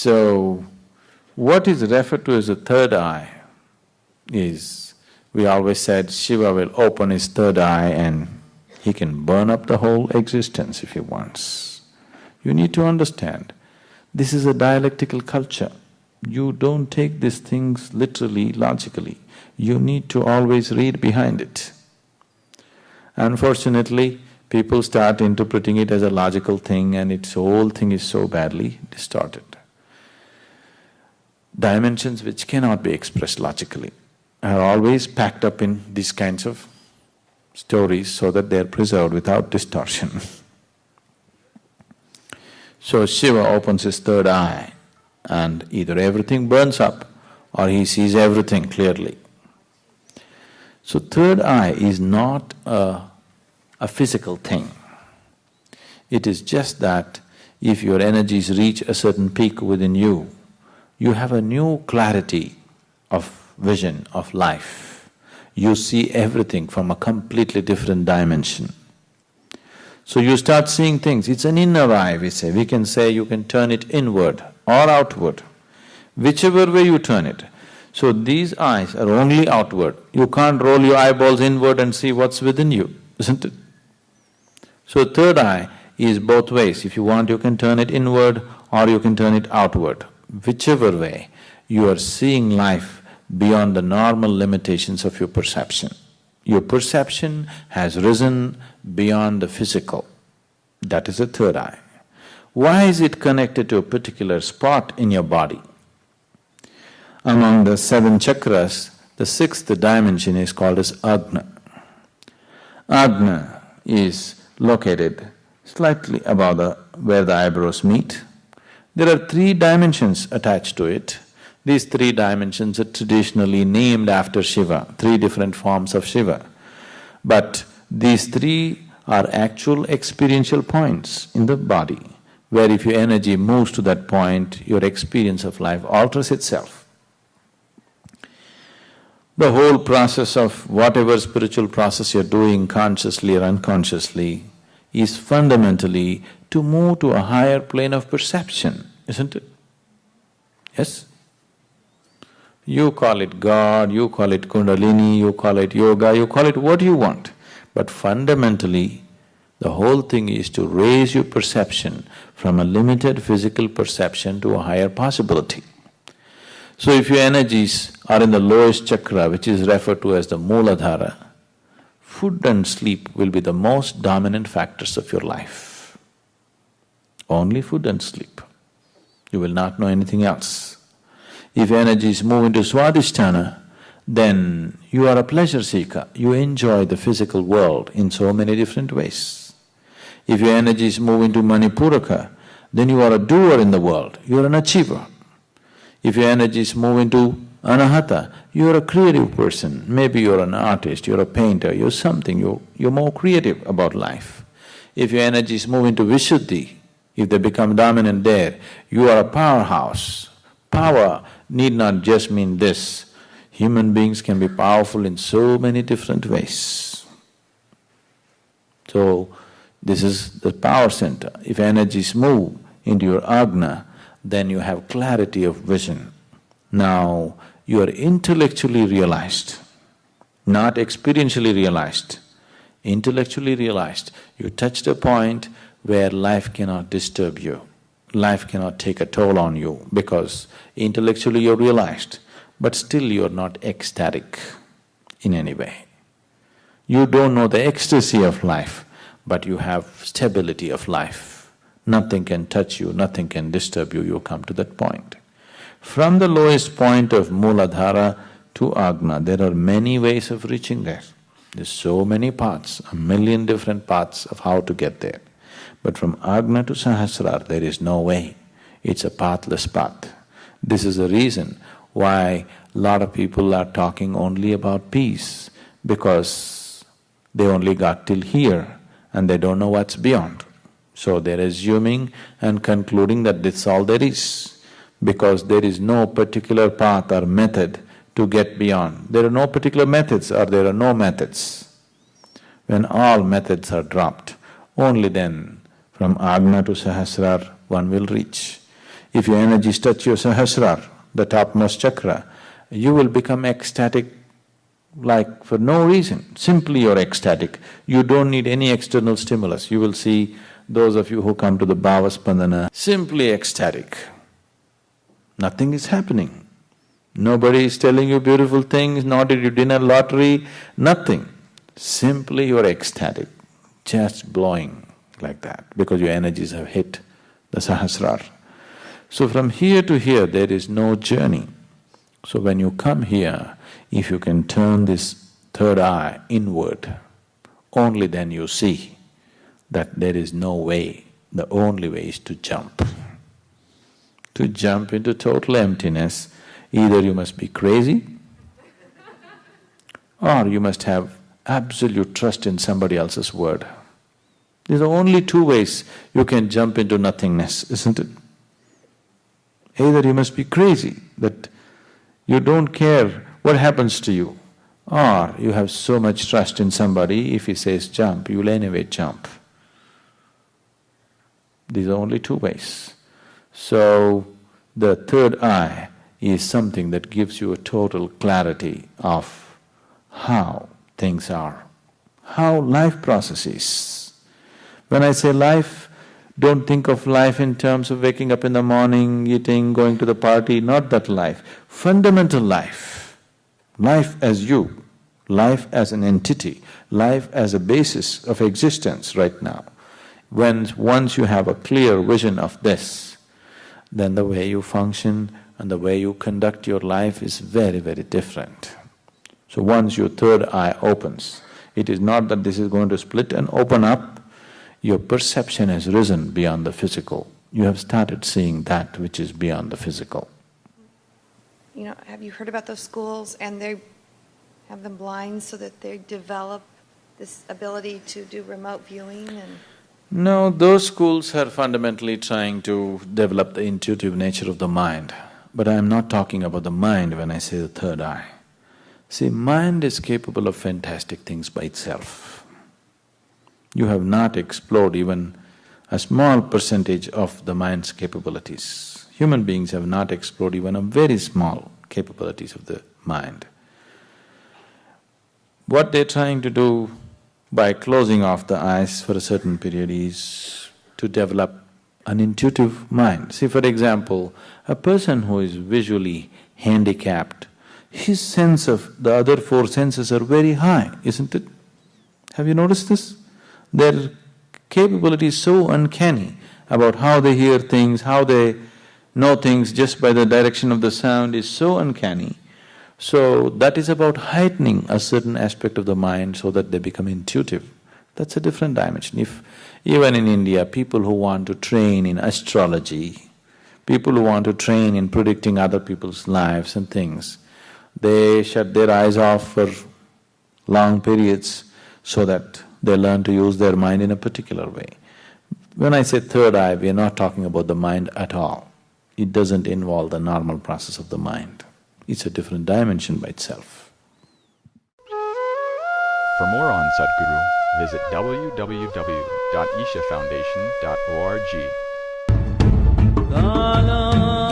So, what is referred to as the third eye is, we always said Shiva will open his third eye and he can burn up the whole existence if he wants. You need to understand, this is a dialectical culture. You don't take these things literally, logically. You need to always read behind it. Unfortunately, people start interpreting it as a logical thing and its whole thing is so badly distorted. Dimensions which cannot be expressed logically are always packed up in these kinds of stories so that they are preserved without distortion. So Shiva opens his third eye and either everything burns up or he sees everything clearly. So third eye is not a physical thing. It is just that if your energies reach a certain peak within you, you have a new clarity of vision of life. You see everything from a completely different dimension. So you start seeing things, it's an inner eye, we say. We can say you can turn it inward or outward, whichever way you turn it. So these eyes are only outward. You can't roll your eyeballs inward and see what's within you, isn't it? So third eye is both ways. If you want, you can turn it inward or you can turn it outward. Whichever way, you are seeing life beyond the normal limitations of your perception. Your perception has risen beyond the physical. That is the third eye. Why is it connected to a particular spot in your body? Among the seven chakras, the sixth dimension is called as Agna. Agna is located slightly above where the eyebrows meet. There are three dimensions attached to it. These three dimensions are traditionally named after Shiva, three different forms of Shiva. But these three are actual experiential points in the body, where if your energy moves to that point, your experience of life alters itself. The whole process of whatever spiritual process you're doing consciously or unconsciously is fundamentally to move to a higher plane of perception, isn't it? Yes? You call it God, you call it Kundalini, you call it yoga, you call it what you want. But fundamentally, the whole thing is to raise your perception from a limited physical perception to a higher possibility. So if your energies are in the lowest chakra, which is referred to as the Mooladhara, food and sleep will be the most dominant factors of your life. Only food and sleep. You will not know anything else. If energies move into Swadhisthana, then you are a pleasure seeker, you enjoy the physical world in so many different ways. If your energies move into Manipuraka, then you are a doer in the world, you are an achiever. If your energies move into Anahata, you are a creative person, maybe you're an artist, you're a painter, you're something, you're more creative about life. If your energies move into Vishuddhi, if they become dominant there, you are a powerhouse. Power need not just mean this. Human beings can be powerful in so many different ways. So, this is the power center. If energies move into your Agna, then you have clarity of vision. Now, you are intellectually realized, not experientially realized. Intellectually realized, you touched a point where life cannot disturb you, life cannot take a toll on you because intellectually you're realized, but still you're not ecstatic in any way. You don't know the ecstasy of life, but you have stability of life. Nothing can touch you, nothing can disturb you, you come to that point. From the lowest point of Mooladhara to Agna, there are many ways of reaching there. There's so many paths, a million different paths of how to get there. But from Agna to Sahasrara, there is no way. It's a pathless path. This is the reason why a lot of people are talking only about peace, because they only got till here and they don't know what's beyond. So they're assuming and concluding that that's all there is, because there is no particular path or method to get beyond. There are no particular methods or there are no methods. When all methods are dropped, only then from Agna to Sahasrara one will reach. if your energies touch your sahasrara, the topmost chakra, you will become ecstatic like for no reason. Simply you're ecstatic. You don't need any external stimulus. You will see those of you who come to the Bhava Spandana, simply ecstatic. Nothing is happening. Nobody is telling you beautiful things, nor did you dinner lottery, nothing. Simply you're ecstatic, just blowing like that, because your energies have hit the Sahasrara. So from here to here, there is no journey. So when you come here, if you can turn this third eye inward, only then you see that there is no way, the only way is to jump. To jump into total emptiness, either you must be crazy or you must have absolute trust in somebody else's word. These are only two ways you can jump into nothingness, isn't it? Either you must be crazy, that you don't care what happens to you, or you have so much trust in somebody, if he says jump, you will anyway jump. These are only two ways. So, the third eye is something that gives you a total clarity of how things are, how life processes. When I say life, don't think of life in terms of waking up in the morning, eating, going to the party, not that life. Fundamental life, life as you, life as an entity, life as a basis of existence right now. Once you have a clear vision of this, then the way you function and the way you conduct your life is very, very different. So once your third eye opens, it is not that this is going to split and open up, your perception has risen beyond the physical. You have started seeing that which is beyond the physical. You know, have you heard about those schools and they have them blind so that they develop this ability to do remote viewing and… No, those schools are fundamentally trying to develop the intuitive nature of the mind. But I am not talking about the mind when I say the third eye. See, mind is capable of fantastic things by itself. You have not explored even a small percentage of the mind's capabilities. Human beings have not explored even a very small capabilities of the mind. What they're trying to do by closing off the eyes for a certain period is to develop an intuitive mind. See, for example, a person who is visually handicapped, his sense of the other four senses are very high, isn't it? Have you noticed this? Their capability is so uncanny about how they hear things, how they know things just by the direction of the sound is so uncanny. So that is about heightening a certain aspect of the mind so that they become intuitive. That's a different dimension. If even in India, people who want to train in astrology, people who want to train in predicting other people's lives and things, they shut their eyes off for long periods so that they learn to use their mind in a particular way. When I say third eye, we are not talking about the mind at all. It doesn't involve the normal process of the mind. It's a different dimension by itself. For more on Sadhguru, visit www.ishafoundation.org.